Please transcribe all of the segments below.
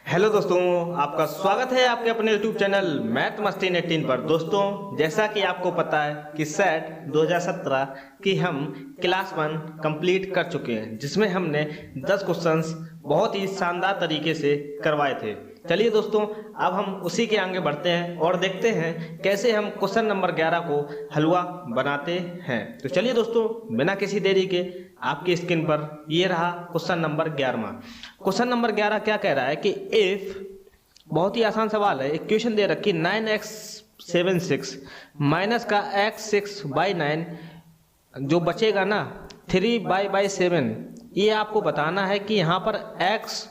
Hello दोस्तों, आपका स्वागत है आपके अपने YouTube चैनल मैथ मस्ती 18 पर। दोस्तों, जैसा कि आपको पता है कि सेट 2017 की हम क्लास 1 कंप्लीट कर चुके हैं, जिसमें हमने 10 क्वेश्चंस बहुत ही शानदार तरीके से करवाए थे। चलिए दोस्तों, अब हम उसी के आगे बढ़ते हैं और देखते हैं कैसे हम क्वेश्चन नंबर 11 को हलवा बनाते हैं। तो चलिए दोस्तों, बिना किसी देरी के आपकी स्क्रीन पर ये रहा क्वेश्चन नंबर 11। क्वेश्चन नंबर 11 क्या कह रहा है कि इफ, बहुत ही आसान सवाल है। इक्वेशन दे रखी 9x76 माइनस का x6/9 जो बचेगा ना 3/7, ये आपको बताना है कि यहाँ पर x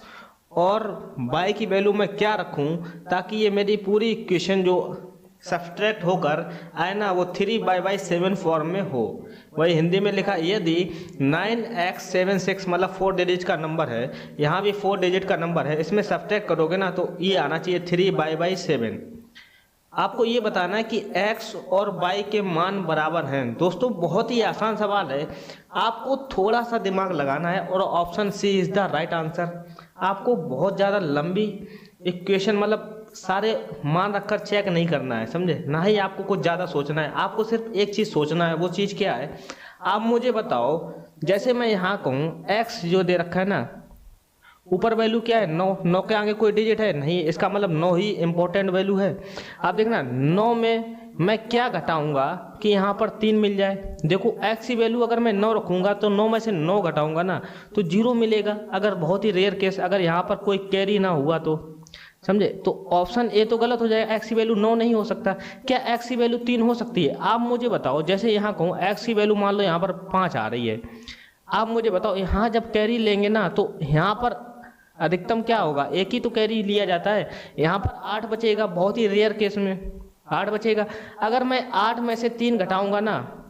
और y की वैल्यू मैं क्या रखूं ताकि ये मेरी पूरी इक्वेशन जो सब्सट्रैक्ट होकर आए ना वो 3/7 फॉर्म में हो। वही हिंदी में लिखा, यदि 9x76 मतलब 4 डिजिट का नंबर है, यहाँ भी 4 डिजिट का नंबर है, इसमें सब्सट्रैक्ट करोगे ना तो ये आना चाहिए 3/7। आपको ये बताना है कि x और y के मान बराबर हैं। दोस्तों, बहुत ही आसान सवाल है, आपको थोड़ा सा दिमाग लगाना है और option C is the right answer. आपको बहुत ज़्यादा लंबी इक्वेशन मतलब सारे मान रखकर चेक नहीं करना है, समझे? ना ही आपको कुछ ज़्यादा सोचना है, आपको सिर्फ एक चीज़ सोचना है। वो चीज़ क्या है, आप मुझे बताओ। जैसे मैं यहाँ कहूँ x जो दे रखा है ना, ऊपर वैल्यू क्या है 9, 9 के आगे कोई डिजिट है नहीं, इसका मतलब 9 ही इंपॉर्टेंट वैल्यू है। आप देखना 9 में मैं क्या घटाऊंगा कि यहाँ पर 3 मिल जाए। देखो x की वैल्यू अगर मैं 9 रखूंगा तो 9 में से 9 घटाऊंगा ना तो 0 मिलेगा। अगर बहुत ही रेयर केस अगर यहाँ पर कोई कैरी ना हुआ तो, समझे? तो ऑप्शन ए तो गलत हो जाएगा, x की वैल्यू 9 नहीं हो सकता। क्या x की वैल्यू 3 हो सकती है? आप मुझे बताओ। जैसे यहाँ कहूँ x की वैल्यू मान लो यहाँ पर 5 आ रही है, आप मुझे बताओ यहाँ जब कैरी लेंगे ना तो यहाँ पर अधिकतम क्या होगा, एक ही तो कैरी लिया जाता है। यहाँ पर 8 बचेगा, बहुत ही रेयर केस में 8 बचेगा। अगर मैं 8 में से 3 घटाऊंगा ना,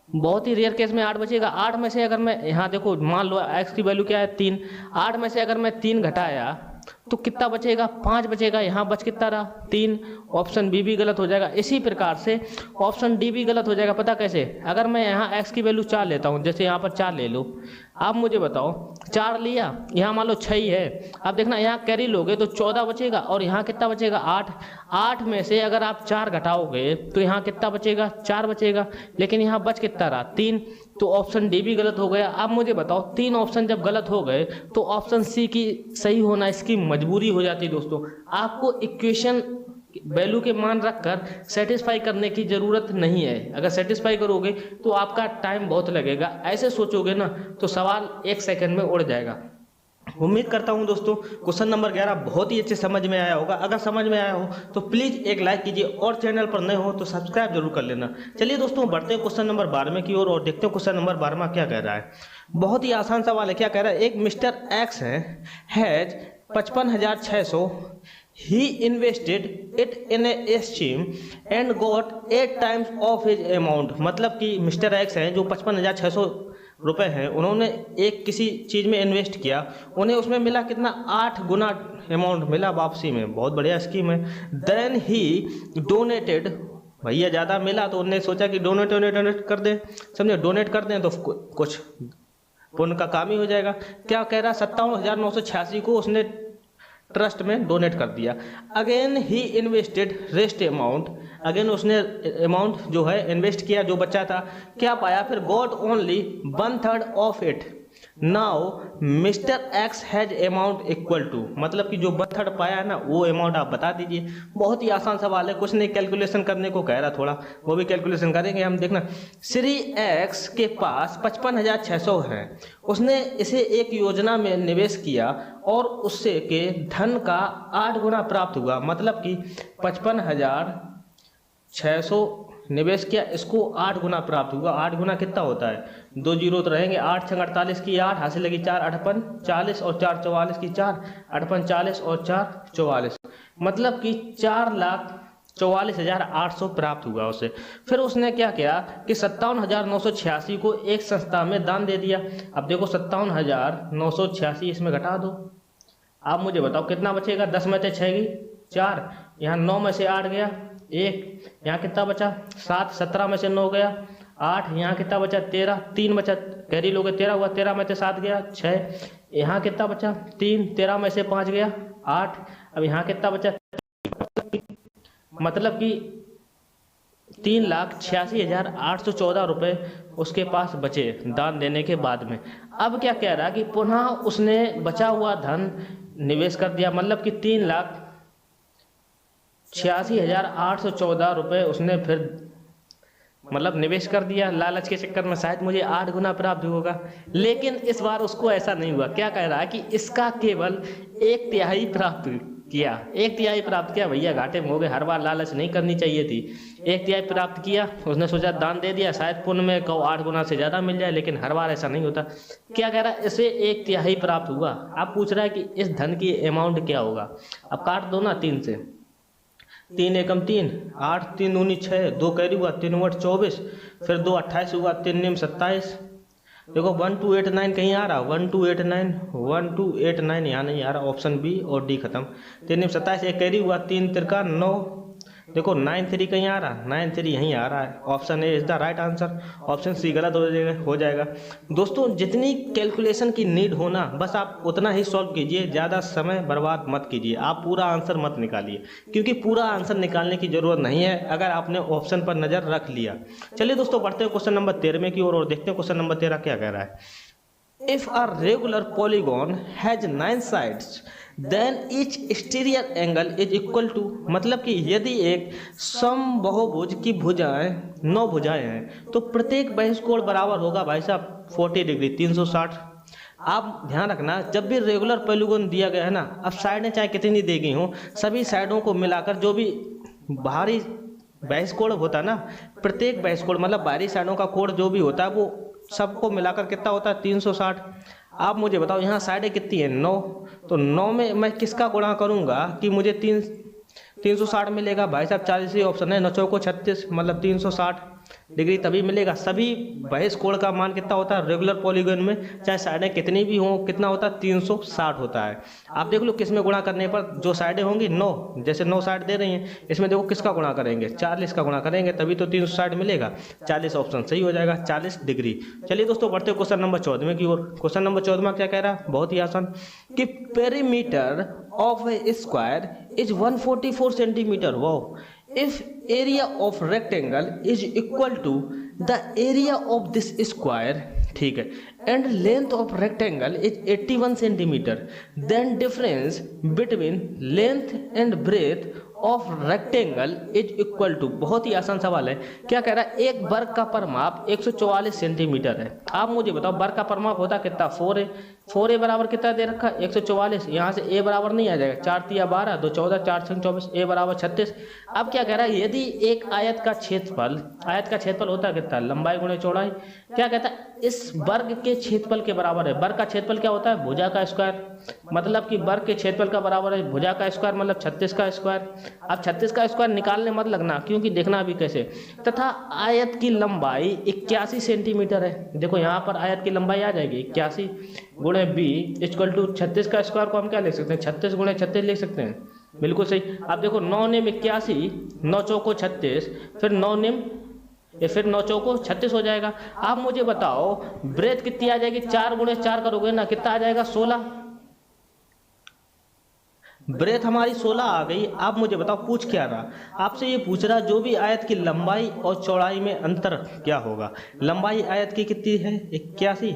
बहुत ही रेयर केस में 8 बचेगा। 8 में से अगर मैं यहाँ देखो मान लो x की वैल्यू क्या है 3, 8 में से अगर मैं 3 घटाया तो कितना बचेगा, 5 बचेगा। यहाँ बच कितना रहा 3। ऑप्शन बी भी गलत हो जाएगा। इसी प्रकार से ऑप्शन डी भी गलत हो जाएगा। पता कैसे? अगर मैं यहाँ x की वैल्यू 4 लेता हूँ, जैसे यहाँ पर 4 ले लो, आप मुझे बताओ 4 लिया, यहाँ मान लो 6 ही है। आप देखना यहाँ कैरी लोगे तो 14 बचेगा और यहाँ कितना बचेगा 8। 8 में से अगर आप 4 घटाओगे तो यहाँ कितना बचेगा 4 बचेगा, लेकिन यहाँ बच कितना रहा 3। तो ऑप्शन डी भी गलत हो गया। आप मुझे बताओ 3 ऑप्शन जब गलत हो गए तो ऑप्शन सी की सही होना इसकी मजबूरी हो जाती है। दोस्तों, आपको इक्वेशन वैल्यू के मान रखकर सेटिस्फाई करने की जरूरत नहीं है। अगर सेटिस्फाई करोगे तो आपका टाइम बहुत लगेगा, ऐसे सोचोगे ना तो सवाल 1 सेकंड में उड़ जाएगा। उम्मीद करता हूं दोस्तों क्वेश्चन नंबर 11 बहुत ही अच्छे समझ में आया होगा। अगर समझ में आया हो तो प्लीज़ एक लाइक कीजिए और चैनल पर नए हो तो सब्सक्राइब जरूर कर लेना। चलिए दोस्तों, बढ़ते हैं क्वेश्चन नंबर 12 की ओर और देखते हैं क्वेश्चन नंबर 12 क्या कह रहा है। बहुत ही आसान सवाल है। क्या कह रहा है, एक मिस्टर एक्स है, has 55,600, he invested it in a scheme and got 8 times of his amount। मतलब कि मिस्टर एक्स हैं जो 55,600 रुपए हैं, उन्होंने एक किसी चीज़ में इन्वेस्ट किया, उन्हें उसमें मिला कितना 8 गुना अमाउंट मिला वापसी में। बहुत बढ़िया स्कीम है। देन ही डोनेटेड, भैया ज़्यादा मिला तो उन्होंने सोचा कि डोनेट कर दें, समझे? डोनेट कर दें तो कुछ पुण्य का काम ही हो जाएगा। क्या कह रहा, 57,986 को उसने ट्रस्ट में डोनेट कर दिया। अगेन ही इन्वेस्टेड रेस्ट अमाउंट, अगेन उसने अमाउंट जो है इन्वेस्ट किया जो बचा था। क्या पाया फिर, got only 1/3 of it. Now mister X has amount equal to, मतलब कि जो 1/3 पाया है ना वो अमाउंट आप बता दीजिए। बहुत ही आसान सवाल है, कुछ नहीं कैलकुलेशन करने को कह रहा, थोड़ा वो भी कैलकुलेशन करेंगे हम। देखना, श्री एक्स के पास 55,600 है, उसने इसे एक योजना में निवेश किया और उससे के धन का 8 गुना प्राप्त हुआ। मतलब कि 55,600 निवेश किया, इसको 8 गुना प्राप्त हुआ। 8 गुना कितना होता है, 2 जीरो तो रहेंगे। 8 छंग 48 की 8 हासिल लगी 4, 8 पन 40 और 4 44 की 4, 8 पन 40 और 4 44, मतलब कि 4,44,800 प्राप्त हुआ उसे। फिर उसने क्या किया कि 57,986 को एक संस्था में दान दे दिया। अब देखो 57,986 इसमें घटा दो, आप मुझे बताओ कितना बचेगा। 10 में से 6 गई 4, यहाँ 9 में से 8 गया 1, यहाँ कितना बचा 7, 17 में से 9 गया 8, यहाँ कितना बचा 13, 3 बचा, कैरी लोगे 13 हुआ, 13 में से 7 गया 6, यहाँ कितना बचा 3, 13 में से 5 गया 8। अब यहाँ कितना बचा, मतलब कि 3,86,814 रुपये उसके पास बचे दान देने के बाद में। अब क्या कह रहा कि पुनः उसने बचा हुआ धन निवेश कर दिया, मतलब कि 3,86,814 रुपये उसने फिर मतलब निवेश कर दिया लालच के चक्कर में, शायद मुझे 8 गुना प्राप्त होगा। लेकिन इस बार उसको ऐसा नहीं हुआ। क्या कह रहा है कि इसका केवल 1/3 प्राप्त किया। 1/3 प्राप्त किया, भैया घाटे में हो गए। हर बार लालच नहीं करनी चाहिए थी। 1/3 प्राप्त किया, उसने सोचा दान दे दिया, शायद पुण्य में कहो 8 गुना से ज़्यादा मिल जाए, लेकिन हर बार ऐसा नहीं होता। क्या कह रहा है, इसे 1/3 प्राप्त हुआ। आप पूछ रहा है कि इस धन की अमाउंट क्या होगा। अब काट दो ना 3 से, 3 एकम 3, 8 3 दूनी 6, 2 कैरी हुआ, 3 8 24, फिर 2 28 हुआ, 3 निम 27। देखो 1289 कहीं आ रहा, 1289 यहाँ नहीं आ रहा, ऑप्शन बी और डी खत्म। 3 निम 27, एक कैरी हुआ, 3 तिरका 9। देखो 93 कहीं आ रहा, 93 यहीं आ रहा है, option A is the right answer. Option C गलत हो जाएगा। दोस्तों जितनी कैलकुलेशन की नीड होना बस आप उतना ही सॉल्व कीजिए, ज़्यादा समय बर्बाद मत कीजिए। आप पूरा आंसर मत निकालिए, क्योंकि पूरा आंसर निकालने की जरूरत नहीं है अगर आपने ऑप्शन पर नज़र रख लिया। चलिए दोस्तों बढ़ते हैं क्वेश्चन नंबर 13 की ओर और देखते हैं क्वेश्चन नंबर 13 क्या कह रहा है। If a regular polygon has 9 sides, then each exterior angle is equal to, मतलब कि यदि एक समबाहुभुज की भुजाएं 9 भुजाएं हैं तो प्रत्येक बहिष्कोण बराबर होगा भाई साहब 40 डिग्री 360। आप ध्यान रखना, जब भी रेगुलर पॉलीगॉन दिया गया है ना, अब साइडें चाहे कितनी दी गई हों, सभी साइडों को मिलाकर जो भी बाहरी बहिष्कोण होता है ना, प्रत्येक बहिष्कोण मतलब बाहरी साइडों का कोण जो भी होता है वो सबको मिलाकर कितना होता है 360। आप मुझे बताओ यहाँ साइडें कितनी है 9, तो 9 में मैं किसका गुणा करूँगा कि मुझे 360 मिलेगा। भाई साहब 40 ही ऑप्शन है, 9 चौको 36 मतलब 360 डिग्री तभी मिलेगा। सभी बहिष्कोण का मान कितना होता है रेगुलर पॉलीगॉन में, चाहे साइडें कितनी भी हों, कितना होता है 360 होता है। आप देख लो किस में गुणा करने पर जो साइडें होंगी 9, जैसे 9 साइड दे रही हैं, इसमें देखो किसका गुणा करेंगे 40 का गुणा करेंगे तभी तो 360 मिलेगा। 40 ऑप्शन सही हो जाएगा, 40 डिग्री। चलिए दोस्तों बढ़ते क्वेश्चन नंबर 14 की ओर। क्वेश्चन नंबर 14 क्या कह रहा है, बहुत ही आसान, कि perimeter of A square is 144 centimetre. Wow. If area of rectangle is equal to the area of this square, ठीक है, and length of rectangle is 81 centimeter, then difference between length and breadth of rectangle is equal to, बहुत ही आसान सवाल है। क्या कह रहा है, एक वर्ग का परिमाप 144 सेंटीमीटर है। आप मुझे बताओ वर्ग का परिमाप होता कितना 4a, 4a बराबर कितना दे रखा 144। यहाँ से a बराबर नहीं आ जाएगा, 4 तिया 12, 2 14, 4 6 24, a बराबर 36। अब क्या कह रहा है, यदि एक आयत का क्षेत्रफल होता कितना लंबाई गुणे चौड़ाई, क्या कहता है इस वर्ग के क्षेत्रफल के बराबर है। वर्ग का क्षेत्रफल क्या होता है भुजा का स्क्वायर, मतलब कि वर्ग के क्षेत्रफल का बराबर है भुजा का स्क्वायर मतलब 36 का स्क्वायर। अब 36 का स्क्वायर निकालने मत लगना, क्योंकि देखना भी कैसे। तथा आयत की लंबाई 81 सेंटीमीटर है। देखो यहाँ पर आयत की लंबाई आ जाएगी 81 गुणे b इक्वल टू 36 का स्क्वायर को हम क्या लिख सकते हैं 36 गुणे 36 लिख सकते हैं, बिल्कुल सही। अब देखो 9 निम 81, 9 चौको 36, फिर 9 निम फिर 9 चौको 36 हो जाएगा। आप मुझे बताओ ब्रेथ कितनी आ जाएगी, 4 गुणे 4 करोगे ना कितना आ जाएगा 16। ब्रेथ हमारी 16 आ गई। आप मुझे बताओ पूछ क्या रहा, आपसे ये पूछ रहा जो भी आयत की लंबाई और चौड़ाई में अंतर क्या होगा। लंबाई आयत की कितनी है 81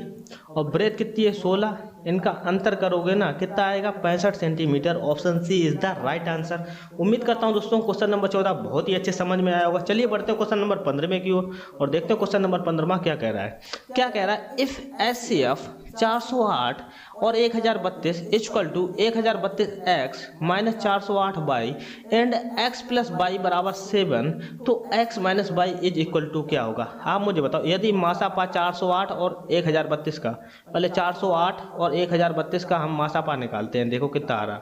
और ब्रेथ कितनी है 16, इनका अंतर करोगे ना कितना आएगा 65 centimetre. Option C is the right answer. उम्मीद करता हूँ दोस्तों क्वेश्चन नंबर 14 बहुत ही अच्छे समझ में आया होगा। चलिए बढ़ते हैं क्वेश्चन नंबर 15 की ओर और देखते हैं क्वेश्चन नंबर 15 क्या कह रहा है। क्या कह रहा है, इफ HCF 408 और 1032 equal to 1032 x minus 408 y and x plus y बराबर 7, तो x minus y is equal to क्या होगा। आप मुझे बताओ यदि मासा पा 408 और 1032 का, पहले 408 और 1032 का हम मासा पा निकालते हैं, देखो कितना आ रहा।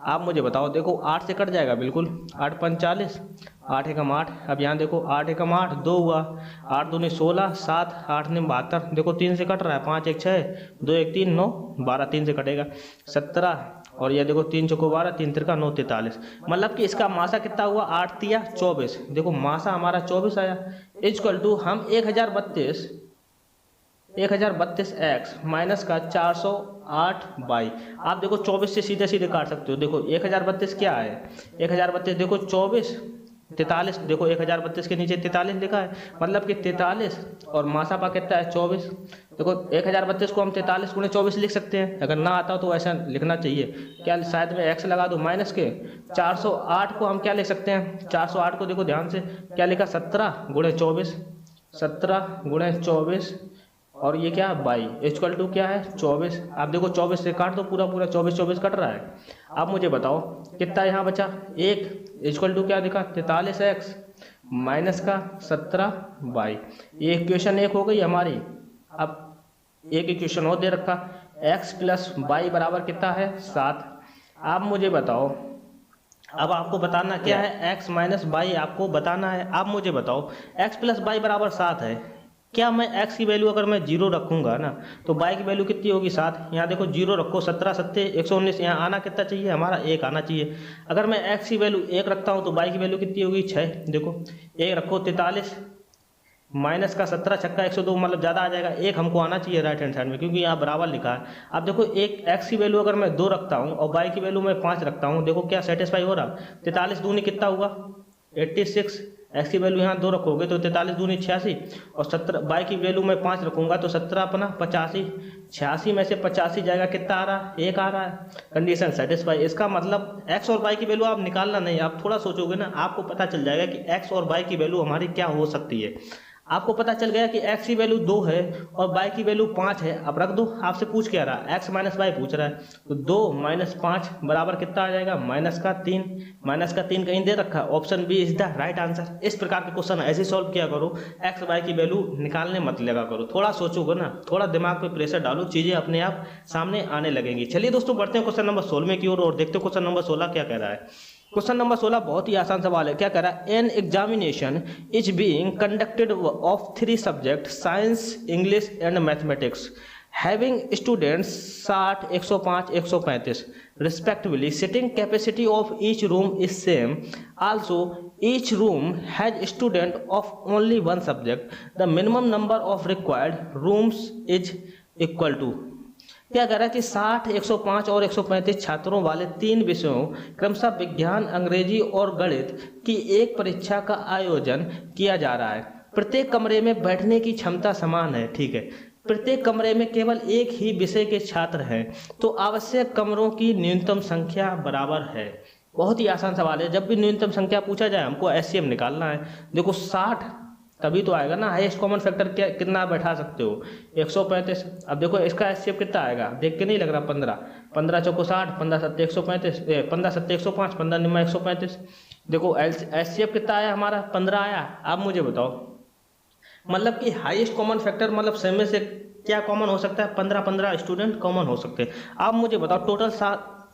आप मुझे बताओ, देखो 8 से कट जाएगा बिल्कुल, 8 5 40, 8 एकम 8। अब यहाँ देखो 8 एकम 8 2 हुआ, 8 दूनी 16, 7 8 ने 72। देखो 3 से कट रहा है, 5 1 6, 2 1 3 9, 12 3 से कटेगा 17। और ये देखो 3 चौको 12, 3 तिरका 9 43, मतलब कि इसका मासा कितना हुआ 8 तिया 24। देखो मासा हमारा 24 आया इक्वल टू हम 1032 x माइनस का 408 8 बाई, आप देखो 24 से सीधे सीधे काट सकते हो। देखो 1032 क्या है, 1032 देखो 24 43, देखो 1032 के नीचे 43 लिखा है, मतलब कि 43 और मासापा कितना है 24। देखो 1032 को हम 43 गुणे 24 लिख सकते हैं, अगर ना आता हो तो ऐसा लिखना चाहिए। क्या शायद में x लगा दो माइनस के। 408 को हम क्या लिख सकते हैं, 408 को देखो ध्यान से क्या लिखा, 17 गुणे 24, 17 गुणे 24 और ये क्या है बाई इक्वल टू क्या है 24। आप देखो 24 से काट दो, पूरा पूरा 24 24 कट रहा है। अब मुझे बताओ कितना यहाँ बचा, 1 इक्वल टू क्या दिखा 43x माइनस का 17 बाई। ये इक्वेशन 1 हो गई हमारी। अब एक इक्वेशन और दे रखा, x प्लस बाई बराबर कितना है 7। आप मुझे बताओ, अब आपको बताना क्या है, x माइनस बाई आपको बताना है। आप मुझे बताओ x प्लस बाई बराबर 7 है, क्या मैं x की वैल्यू अगर मैं 0 रखूंगा ना तो y की वैल्यू कितनी होगी 7। यहाँ देखो 0 रखो, 17 सत्ते 119, यहाँ आना कितना चाहिए हमारा 1 आना चाहिए। अगर मैं x की वैल्यू 1 रखता हूँ तो y की वैल्यू कितनी होगी 6। देखो 1 रखो 43 माइनस का 17 छक्का 102, मतलब ज़्यादा आ जाएगा, 1 हमको आना चाहिए राइट हैंड साइड में क्योंकि यहाँ बराबर लिखा है। अब देखो एक x की वैल्यू अगर मैं 2 रखता हूँ और y की वैल्यू मैं 5 रखता हूँ, देखो क्या सेटिस्फाई हो रहा। 43 दूनी कितना हुआ 86, x की वैल्यू यहाँ 2 रखोगे तो 43 दूनी 86 और 17 y की वैल्यू मैं 5 रखूंगा तो 17 अपना 85, 86 में से 85 जाएगा कितना आ रहा है 1 आ रहा है। Condition satisfy. इसका मतलब x और y की वैल्यू आप निकालना नहीं, आप थोड़ा सोचोगे ना आपको पता चल जाएगा कि x और y की वैल्यू हमारी क्या हो सकती है। आपको पता चल गया कि x की वैल्यू 2 है और y की वैल्यू 5 है। अब रख दो, आपसे पूछ क्या रहा x माइनस वाई पूछ रहा है, तो 2 माइनस 5 बराबर कितना आ जाएगा माइनस का 3। माइनस का 3 कहीं दे रखा है, option B is the right answer. इस प्रकार के क्वेश्चन ऐसे सॉल्व किया करो, x y की वैल्यू निकालने मत लगा करो, थोड़ा सोचोगे ना, थोड़ा दिमाग पे प्रेशर डालो, चीजें अपने आप सामने आने लगेंगी। चलिए दोस्तों बढ़ते हैं क्वेश्चन नंबर 16 की ओर और देखते हैं क्वेश्चन नंबर 16 क्या कह रहा है। क्वेश्चन नंबर 16 बहुत ही आसान सवाल है। क्या कह रहा है, an examination is being conducted of 3 subject science English and mathematics having students 60 105 135 respectively, sitting capacity of each room is same, also each room has student of only one subject, the minimum number of required rooms is equal to। क्या कह रहा है कि 60 105 और 135 छात्रों वाले 3 विषयों क्रमशः विज्ञान अंग्रेजी और गणित की एक परीक्षा का आयोजन किया जा रहा है। प्रत्येक कमरे में बैठने की क्षमता समान है, ठीक है, प्रत्येक कमरे में केवल एक ही विषय के छात्र हैं, तो आवश्यक कमरों की न्यूनतम संख्या बराबर है। बहुत ही आसान सवाल है, जब भी न्यूनतम संख्या पूछा जाए हमको एचसीएफ निकालना है। देखो 60 तभी तो आएगा ना, हाईएस्ट कॉमन फैक्टर क्या कितना बैठा सकते हो 135। अब देखो इसका एचसीएफ कितना आएगा, देख के नहीं लग रहा 15, 15 चौको 60, 15 सत्ते 135, 15 सत्ते 105, 15 निम्मा 135। देखो एचसीएफ कितना आया हमारा 15 आया। अब मुझे बताओ मतलब कि हाईएस्ट कॉमन फैक्टर मतलब सेम में से क्या कॉमन हो सकता है, 15 स्टूडेंट कॉमन हो सकते हैं। अब मुझे बताओ टोटल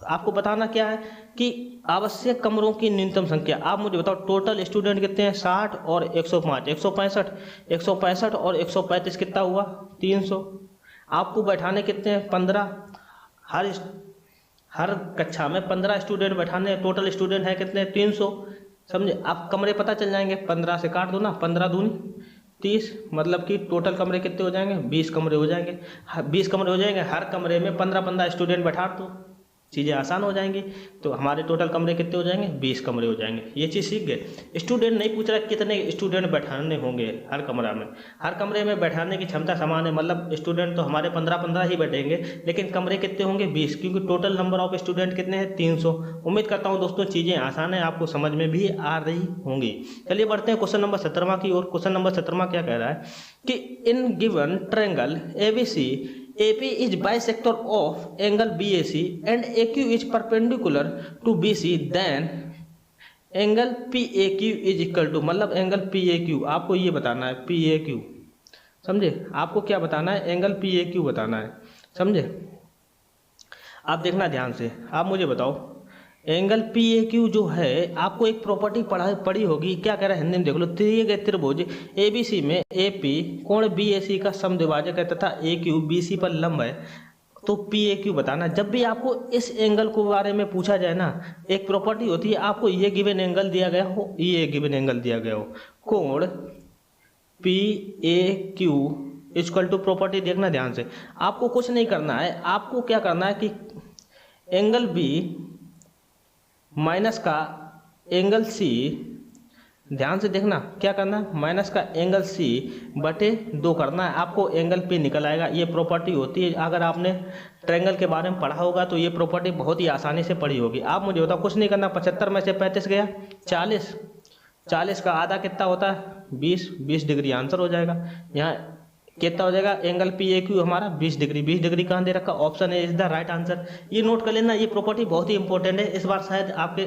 आपको बताना क्या है कि आवश्यक कमरों की न्यूनतम संख्या। आप मुझे बताओ टोटल स्टूडेंट कितने हैं 60 और 105, 165 और 135 कितना हुआ 300। आपको बैठाने कितने हैं 15, हर कक्षा में 15 स्टूडेंट बैठाने, टोटल स्टूडेंट है कितने 300, समझे। आप कमरे पता चल जाएंगे, 15 से काट दो ना, 15 दूनी 30, मतलब कि टोटल कमरे कितने हो जाएंगे 20 कमरे हो जाएंगे। 20 कमरे हो जाएंगे, हर कमरे में 15 स्टूडेंट बैठा दो, चीज़ें आसान हो जाएंगी। तो हमारे टोटल कमरे कितने हो जाएंगे 20 कमरे हो जाएंगे। ये चीज़ सीख गए। स्टूडेंट नहीं पूछ रहा कितने स्टूडेंट बैठाने होंगे हर कमरा में, हर कमरे में बैठाने की क्षमता समान है, मतलब स्टूडेंट तो हमारे 15 ही बैठेंगे, लेकिन कमरे कितने होंगे 20, क्योंकि टोटल नंबर ऑफ स्टूडेंट कितने हैं 300। उम्मीद करता हूँ दोस्तों चीज़ें आसान है, आपको समझ में भी आ रही होंगी। चलिए बढ़ते हैं क्वेश्चन नंबर 17 की ओर। क्वेश्चन नंबर 17 क्या कह रहा है कि इन given triangle ABC AP is bisector of angle BAC and AQ is perpendicular to BC, then angle PAQ is equal to, मतलब एंगल PAQ आपको ये बताना है PAQ, समझे। आपको क्या बताना है एंगल PAQ बताना है, समझे। आप देखना ध्यान से, आप मुझे बताओ एंगल PAQ जो है आपको एक प्रॉपर्टी पढ़ी होगी, क्या कह रहा है हिंदी में देख लो। दिए गए त्रिभुज ABC में AP कोण BAC का समद्विभाजक है तथा AQ BC पर लंब है, तो PAQ बताना। जब भी आपको इस एंगल के बारे में पूछा जाए ना, एक प्रॉपर्टी होती है, आपको ये गिवन एंगल दिया गया हो, ये गिवन एंगल दिया गया हो, कोण PAQ इक्वल टू प्रॉपर्टी देखना ध्यान से, आपको कुछ नहीं करना है, आपको क्या करना है कि एंगल बी माइनस का एंगल सी, ध्यान से देखना क्या करना, माइनस का एंगल सी बटे 2 करना है, आपको एंगल पी निकल आएगा। ये प्रॉपर्टी होती है, अगर आपने ट्रायंगल के बारे में पढ़ा होगा तो ये प्रॉपर्टी बहुत ही आसानी से पढ़ी होगी। आप मुझे बताओ, कुछ नहीं करना, 75 में से 35 गया 40, 40 का आधा कितना होता है 20, 20 डिग्री आंसर हो जाएगा। यहाँ कितना हो जाएगा, एंगल पी ए क्यू हमारा 20 डिग्री, 20 डिग्री कहाँ दे रखा, option A is the right answer. ये नोट कर लेना, ये प्रॉपर्टी बहुत ही इंपॉर्टेंट है, इस बार शायद आपके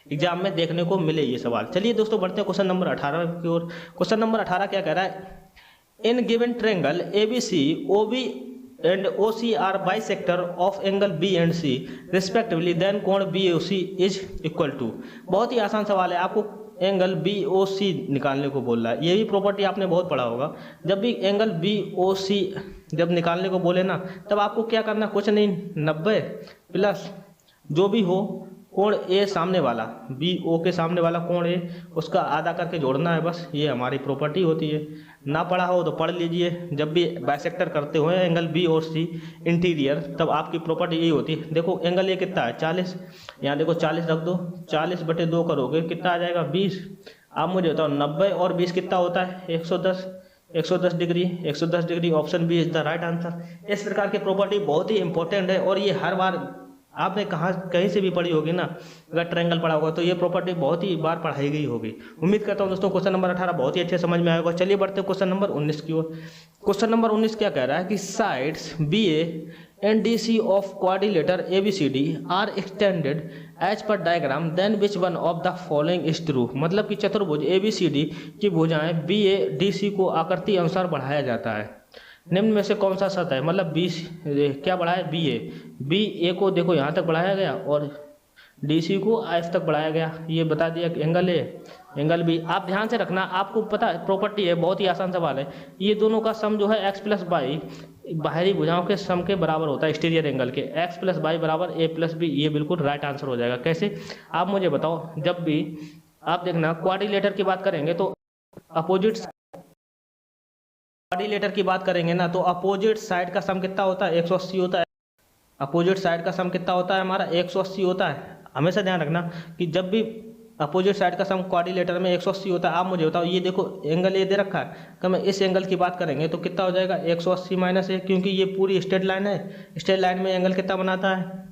एग्जाम में देखने को मिले ये सवाल। चलिए दोस्तों बढ़ते हैं क्वेश्चन नंबर 18 की ओर। क्वेश्चन नंबर 18 क्या कह रहा है, in given triangle ABC OB and OC are bisector of angle B and C respectively, then कोण BOC इज इक्वल टू। बहुत ही आसान सवाल है, आपको एंगल BOC निकालने को बोल रहा है। ये भी प्रॉपर्टी आपने बहुत पढ़ा होगा, जब भी एंगल BOC जब निकालने को बोले ना, तब आपको क्या करना, कुछ नहीं, 90 प्लस जो भी हो कोण ए सामने वाला, BO के सामने वाला कोण ए, उसका आधा करके जोड़ना है, बस ये हमारी प्रॉपर्टी होती है। ना पढ़ा हो तो पढ़ लीजिए, जब भी बाइसेक्टर करते हुए एंगल B और C इंटीरियर, तब आपकी प्रॉपर्टी यही होती है। देखो एंगल ये कितना है 40, यहाँ देखो 40 रख दो, 40 बटे 2 करोगे कितना आ जाएगा 20। आप मुझे बताओ 90 और 20 कितना होता है 110, 110 degree, 110 degree, option B is the right answer. इस प्रकार की प्रॉपर्टी बहुत ही इंपॉर्टेंट है और ये हर बार आपने कहीं से भी पढ़ी होगी ना, अगर ट्रायंगल पढ़ा होगा तो ये प्रॉपर्टी बहुत ही बार पढ़ाई गई होगी। उम्मीद करता हूँ दोस्तों क्वेश्चन नंबर 18 बहुत ही अच्छे समझ में आएगा। चलिए बढ़ते हैं क्वेश्चन नंबर 19 की ओर। क्वेश्चन नंबर 19 क्या कह रहा है कि sides BA and DC of quadrilateral ABCD are extended as per diagram, then which one of the following is true. मतलब कि चतुर्भुज ABCD की भुजाएं BA DC को आकृति अनुसार बढ़ाया जाता है, निम्न में से कौन सा सत्य है। मतलब 20 क्या बढ़ाया, BA को देखो यहाँ तक बढ़ाया गया और DC को F तक बढ़ाया गया, ये बता दिया कि एंगल A एंगल B। आप ध्यान से रखना, आपको पता है प्रॉपर्टी है, बहुत ही आसान सवाल है। ये दोनों का सम जो है x प्लस वाई बाहरी भुजाओं के सम के बराबर होता है, एक्सटीरियर एंगल के, x प्लस वाई बराबर A प्लस B, ये बिल्कुल राइट आंसर हो जाएगा। कैसे, आप मुझे बताओ, जब भी आप देखना क्वाड्रिलेटर की बात करेंगे तो अपोजिट, क्वाड्रिलेटर की बात करेंगे ना तो अपोजिट साइड का सम कितना होता है 180 होता है। अपोजिट साइड का सम कितना होता है हमारा 180 होता है। हमेशा ध्यान रखना कि जब भी अपोजिट साइड का सम क्वाड्रिलेटर में 180 होता है। आप मुझे बताओ, ये देखो एंगल ए दे रखा है, अगर मैं इस एंगल की बात करेंगे तो कितना हो जाएगा 180 माइनस ए, क्योंकि ये पूरी स्ट्रेट लाइन है, स्ट्रेट लाइन में एंगल कितना बनाता है,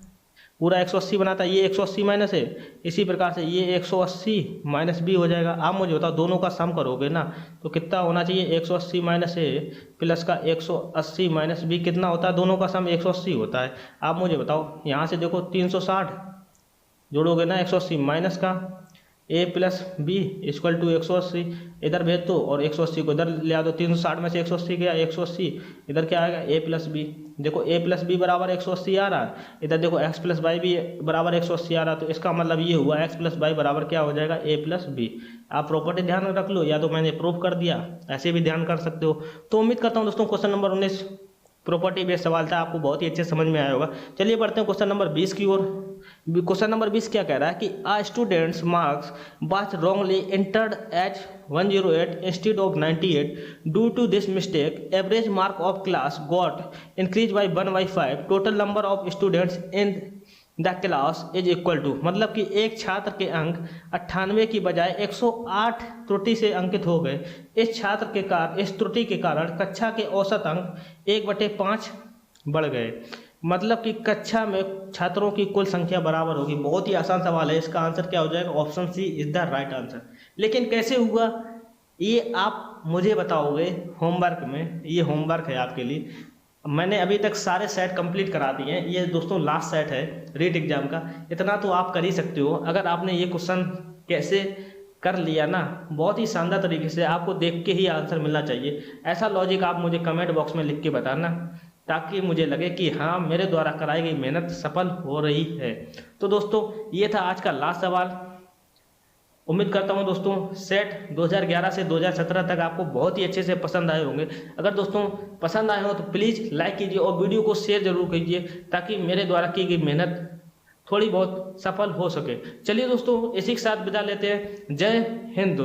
पूरा 180 बनाता है। ये 180 माइनस है, इसी प्रकार से ये 180 माइनस बी हो जाएगा। आप मुझे बताओ, दोनों का सम करोगे ना तो कितना होना चाहिए 180 माइनस ए प्लस का 180 माइनस बी कितना होता है, दोनों का सम 180 होता है। आप मुझे बताओ, यहाँ से देखो 360 जोड़ोगे ना 180 माइनस का ए प्लस बी इक्वल टू 180, इधर भेज दो और 180 को इधर ले आ दो, 360 में से 180 गया 180, इधर क्या आएगा ए प्लस बी। देखो ए प्लस बी बराबर 180 आ रहा है, इधर देखो एक्स प्लस वाई भी बराबर 180 आ रहा है, तो इसका मतलब ये हुआ एक्स प्लस वाई बराबर क्या हो जाएगा ए प्लस बी। आप प्रॉपर्टी ध्यान रख लो, या तो मैंने प्रूव कर दिया, ऐसे भी ध्यान कर सकते हो। तो उम्मीद करता हूँ दोस्तों क्वेश्चन नंबर 19 प्रॉपर्टी बेस्ड सवाल था, आपको बहुत ही अच्छे समझ में आया होगा। चलिए बढ़ते हैं क्वेश्चन नंबर 20 की ओर। क्वेश्चन नंबर 20 क्या कह रहा है कि a students marks was wrongly entered as 108 instead of 98, due to this mistake average mark of class got increase by 1/5, total number of students in the class is equal to. मतलब कि एक छात्र के अंक 98 की बजाय 108 त्रुटि से अंकित हो गए। इस त्रुटि के कारण कक्षा के औसत अंक 1/5 बढ़ गए। मतलब कि कक्षा में छात्रों की कुल संख्या बराबर होगी। बहुत ही आसान सवाल है, इसका आंसर क्या हो जाएगा, option C is the right answer. लेकिन कैसे हुआ ये आप मुझे बताओगे होमवर्क में, ये होमवर्क है आपके लिए। मैंने अभी तक सारे सेट कंप्लीट करा दिए हैं, ये दोस्तों लास्ट सेट है रीट एग्जाम का। इतना तो आप कर ही सकते हो, अगर आपने ये क्वेश्चन कैसे कर लिया ना, बहुत ही शानदार तरीके से, आपको देख के ही आंसर मिलना चाहिए। ऐसा लॉजिक आप मुझे कमेंट बॉक्स में लिख के बताना, ताकि मुझे लगे कि हाँ मेरे द्वारा कराई गई मेहनत सफल हो रही है। तो दोस्तों ये था आज का लास्ट सवाल। उम्मीद करता हूँ दोस्तों सेट 2011 से 2017 तक आपको बहुत ही अच्छे से पसंद आए होंगे। अगर दोस्तों पसंद आए हो तो प्लीज़ लाइक कीजिए और वीडियो को शेयर जरूर कीजिए, ताकि मेरे द्वारा की गई मेहनत थोड़ी बहुत सफल हो सके। चलिए दोस्तों इसी के साथ विदा लेते हैं। जय हिंद दोस्तों।